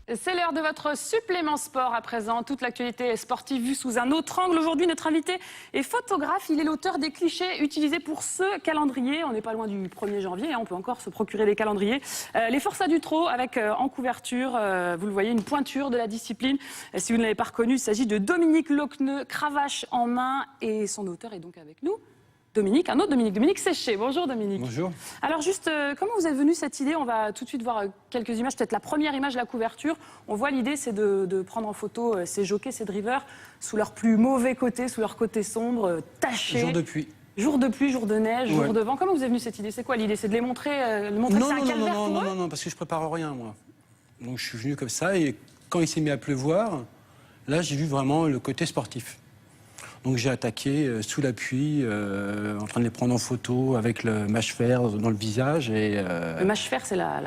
C'est l'heure de votre supplément sport à présent. Toute l'actualité sportive vue sous un autre angle. Aujourd'hui, notre invité est photographe. Il est l'auteur des clichés utilisés pour ce calendrier. On n'est pas loin du 1er janvier, hein, on peut encore se procurer des calendriers. Les Forçats du Trot avec en couverture, vous le voyez, une pointure de la discipline. Si vous ne l'avez pas reconnu, il s'agit de Dominique Lochneux, cravache en main. Et son auteur est donc avec nous. Dominique, un autre Dominique, Dominique Séché. Bonjour Dominique. Bonjour. Alors juste, comment vous êtes venu cette idée? On va tout de suite voir quelques images, peut-être la première image de la couverture. On voit l'idée, c'est de prendre en photo ces jockeys, ces drivers, sous leur plus mauvais côté, sous leur côté sombre, tachés. Jour de pluie. Jour de pluie, jour de neige, Ouais. jour de vent. Comment vous êtes venu cette idée? C'est quoi l'idée? C'est de les montrer, que c'est un calvaire pour eux? Non, parce que je prépare rien, moi. Donc je suis venu comme ça, et quand il s'est mis à pleuvoir, là j'ai vu vraiment le côté sportif. Donc j'ai attaqué sous la pluie, en train de les prendre en photo avec le mâche-fer dans le visage. Et, Le mâche-fer, c'est la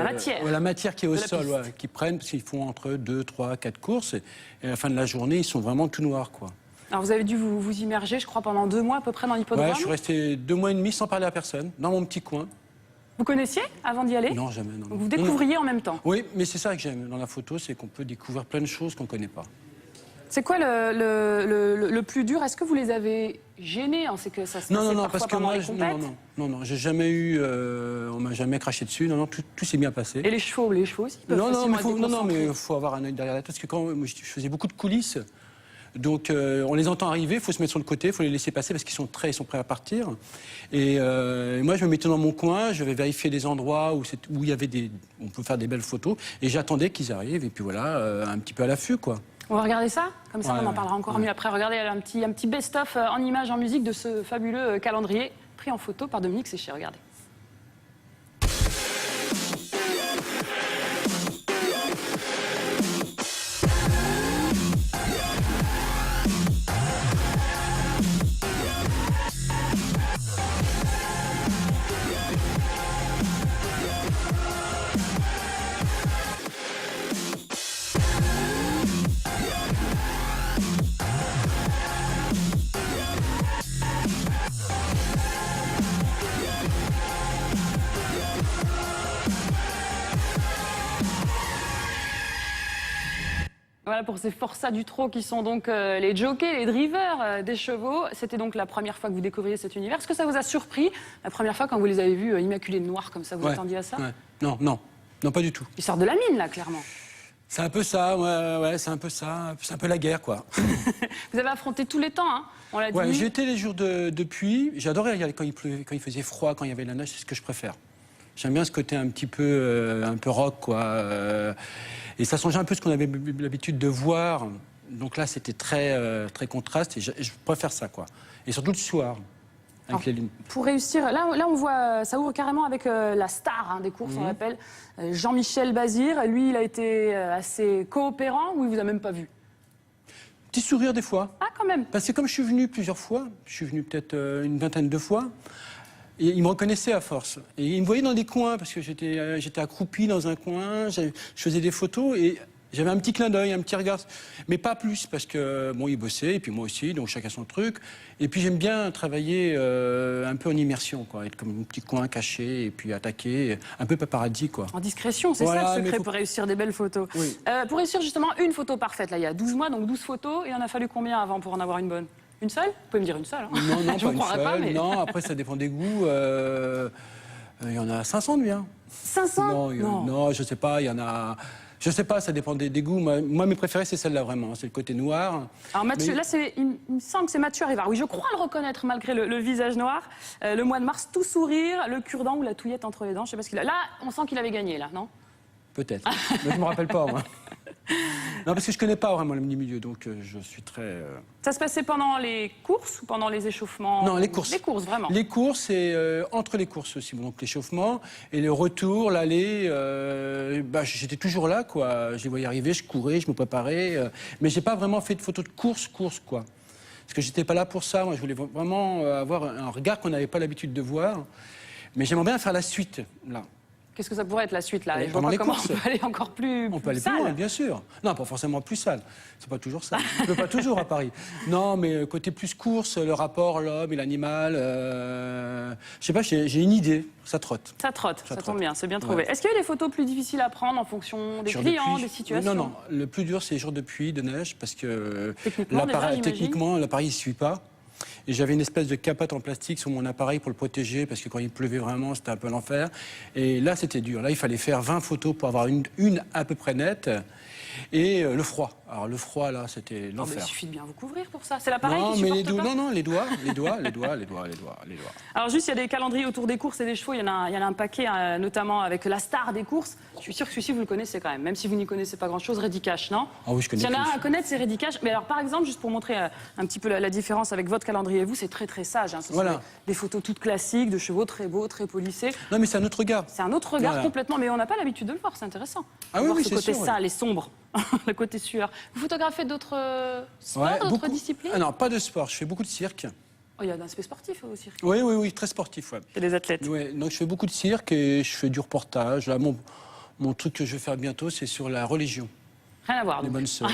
matière. La matière qui est au sol, piste. ouais, qu'ils prennent, parce qu'ils font entre 2, 3, 4 courses. Et à la fin de la journée, ils sont vraiment tout noirs, quoi. Alors vous avez dû vous immerger, je crois, pendant 2 mois à peu près dans l'hippodrome. Ouais, je suis resté 2 mois et demi sans parler à personne, dans mon petit coin. Vous connaissiez avant d'y aller? Non, jamais. Non. Donc vous découvriez en même temps. Oui, mais c'est ça que j'aime dans la photo, c'est qu'on peut découvrir plein de choses qu'on ne connaît pas. C'est quoi le plus dur? Est-ce que vous les avez gênés? C'est que ça se passait Non, parfois parce que pendant moi, les compètes. non, j'ai jamais eu, on m'a jamais craché dessus. Non, tout s'est bien passé. Et les chevaux aussi peuvent Non, facilement mais être il faut avoir un œil derrière la tête, parce que quand moi, je faisais beaucoup de coulisses, donc on les entend arriver, il faut se mettre sur le côté, il faut les laisser passer parce qu'ils sont prêts à partir. Et moi, je me mettais dans mon coin, je vais vérifier les endroits où il y avait on peut faire des belles photos, et j'attendais qu'ils arrivent, et puis voilà, un petit peu à l'affût, quoi. On va regarder ça? Comme ça, Ouais, on en parlera encore mieux après. Regardez, un petit best-of en images, en musique de ce fabuleux calendrier pris en photo par Dominique Séché. Regardez. Voilà pour ces Forçats du Trot qui sont donc les jockeys, les drivers des chevaux. C'était donc la première fois que vous découvriez cet univers. Est-ce que ça vous a surpris la première fois quand vous les avez vus immaculés de noir comme ça? Vous attendiez à ça? Ouais. Non, pas du tout. Ils sortent de la mine là, clairement. C'est un peu ça, ouais, c'est un peu ça. C'est un peu la guerre, quoi. Vous avez affronté tous les temps, hein? On l'a dit. Ouais, j'ai été les jours de pluie. J'adorais regarder quand il pleuvait, quand il faisait froid, quand il y avait la neige, c'est ce que je préfère. J'aime bien ce côté un peu rock, quoi. Et ça changeait un peu ce qu'on avait l'habitude de voir. Donc là, c'était très contraste, et je préfère ça, quoi. Et surtout le soir, avec les lignes. Pour réussir, là on voit, ça ouvre carrément avec la star des courses, on l'appelle, Jean-Michel Bazir. Lui, il a été assez coopérant, ou il vous a même pas vu? Petit sourire des fois. Ah, quand même. Parce que comme je suis venu plusieurs fois, je suis venu peut-être une vingtaine de fois, et il me reconnaissait à force. Et il me voyait dans des coins, parce que j'étais accroupi dans un coin, je faisais des photos, et j'avais un petit clin d'œil, un petit regard. Mais pas plus, parce que bon, il bossait, et puis moi aussi, donc chacun son truc. Et puis j'aime bien travailler un peu en immersion, quoi, être comme un petit coin caché, et puis attaquer, un peu paparazzi, quoi. En discrétion, c'est Voilà, ça le secret faut... pour réussir des belles photos. Oui. Pour réussir justement une photo parfaite, là il y a 12 mois, donc 12 photos, il en a fallu combien avant pour en avoir une bonne? Une seule? Vous pouvez me dire une seule, hein? Non, Je pas vous une croirais seule. pas, mais... Non, après ça dépend des goûts. Il y en a 500 de bien. 500? Non, je sais pas, il y en a... Je sais pas, ça dépend des goûts. Moi, mes préférés, c'est celle-là, vraiment. C'est le côté noir. Alors Mathieu, Mais... là, il me semble que c'est Mathieu Rivard. Oui, je crois le reconnaître malgré le visage noir. Le mois de mars, tout sourire, le cure-dent ou la touillette entre les dents. Je sais pas ce qu'il a. Là, on sent qu'il avait gagné, là, non? Peut-être. Mais je me rappelle pas, moi. Non, parce que je connais pas vraiment le milieu, donc je suis très... Ça se passait pendant les courses ou pendant les échauffements? Non, les courses. Les courses, vraiment. Les courses et entre les courses aussi, donc l'échauffement et le retour, l'aller. J'étais toujours là, quoi. Je les voyais arriver, je courais, je me préparais, mais j'ai pas vraiment fait de photos de course, quoi. Parce que j'étais pas là pour ça. Moi, je voulais vraiment avoir un regard qu'on n'avait pas l'habitude de voir. Mais j'aimerais bien faire la suite, là. Qu'est-ce que ça pourrait être la suite là? Et Je vois pendant pas les comment courses. on peut aller encore plus On peut aller sale. plus loin, bien sûr. Non, pas forcément plus sale. C'est pas toujours ça. On peut pas toujours à Paris. Non, mais côté plus course, le rapport l'homme et l'animal. Je sais pas, j'ai une idée. Ça trotte. Ça trotte, ça trotte. tombe bien, c'est bien trouvé. Ouais. Est-ce qu'il y a des photos plus difficiles à prendre en fonction des Jour de clients, pluie. des situations? Non, non. Le plus dur, c'est les jours de pluie, de neige, parce que Techniquement, déjà, j'imagine. techniquement, l'appareil ne suit pas. Et j'avais une espèce de capote en plastique sur mon appareil pour le protéger, parce que quand il pleuvait vraiment, c'était un peu l'enfer. Et là, c'était dur. Là, il fallait faire 20 photos pour avoir une à peu près nette. Et le froid. Alors le froid, là, c'était Il l'enfer. suffit de bien vous couvrir pour ça. C'est l'appareil Non, qui mais supporte pas. non, les doigts. Alors juste, il y a des calendriers autour des courses et des chevaux. Il y en a un paquet, notamment avec la star des courses. Je suis sûr que celui-ci, vous le connaissez quand même. Même si vous n'y connaissez pas grand-chose, Ready Cash, non? Ah oui, je connais. S'il y en a tous. un à connaître, c'est Ready Cash. Mais alors, par exemple, juste pour montrer un petit peu la différence avec votre calendrier, vous, c'est très très sage. Hein. Ce sont Voilà. des photos toutes classiques, de chevaux très beaux, très polissés. Non, mais c'est un autre regard. C'est un autre regard Voilà. complètement, mais on n'a pas l'habitude de le voir, c'est intéressant. Ah oui, Voir oui, ce c'est côté sûr, sale et sombre, le côté sueur. Vous photographiez d'autres sports, d'autres beaucoup. disciplines? Ah non, pas de sport. Je fais beaucoup de cirque. Oh, il y a un aspect sportif au cirque. Oui, très sportif. Ouais. C'est des athlètes. Ouais, donc je fais beaucoup de cirque et je fais du reportage. Là, mon truc que je vais faire bientôt, c'est sur la religion. Rien à voir. Les donc. bonnes sœurs.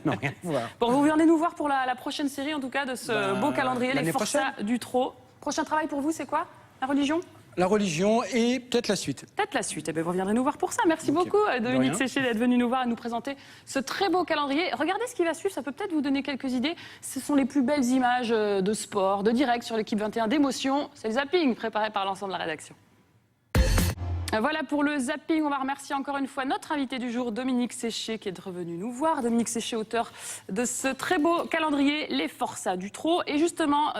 Non, rien à voir. Bon, vous venez nous voir pour la prochaine série, en tout cas, de ce beau calendrier, les l'année Forçats du Trot. Prochain travail pour vous, c'est quoi? La religion? La religion et peut-être la suite. Peut-être la suite. Eh bien, vous reviendrez nous voir pour ça. Merci Ok. beaucoup, Dominique De rien. Séché, d'être venu nous voir et nous présenter ce très beau calendrier. Regardez ce qui va suivre, ça peut peut-être vous donner quelques idées. Ce sont les plus belles images de sport, de direct sur l'équipe 21 d'émotion. C'est le zapping préparé par l'ensemble de la rédaction. Voilà pour le zapping. On va remercier encore une fois notre invité du jour, Dominique Séché, qui est revenu nous voir. Dominique Séché, auteur de ce très beau calendrier, Les Forçats du Trot. Et justement,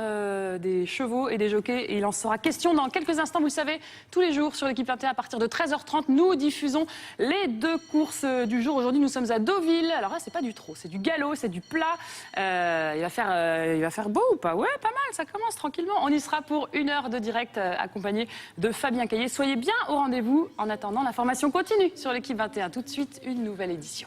des chevaux et des jockeys. Et il en sera question dans quelques instants. Vous le savez, tous les jours sur l'équipe 21, à partir de 13h30, nous diffusons les deux courses du jour. Aujourd'hui, nous sommes à Deauville. Alors là, c'est pas du trot, c'est du galop, c'est du plat. Il va faire beau ou pas? Ouais, pas mal, ça commence tranquillement. On y sera pour 1 heure de direct, accompagné de Fabien Caillé. Soyez bien au rendez-vous. En attendant, l'information continue sur l'équipe 21. Tout de suite, une nouvelle édition.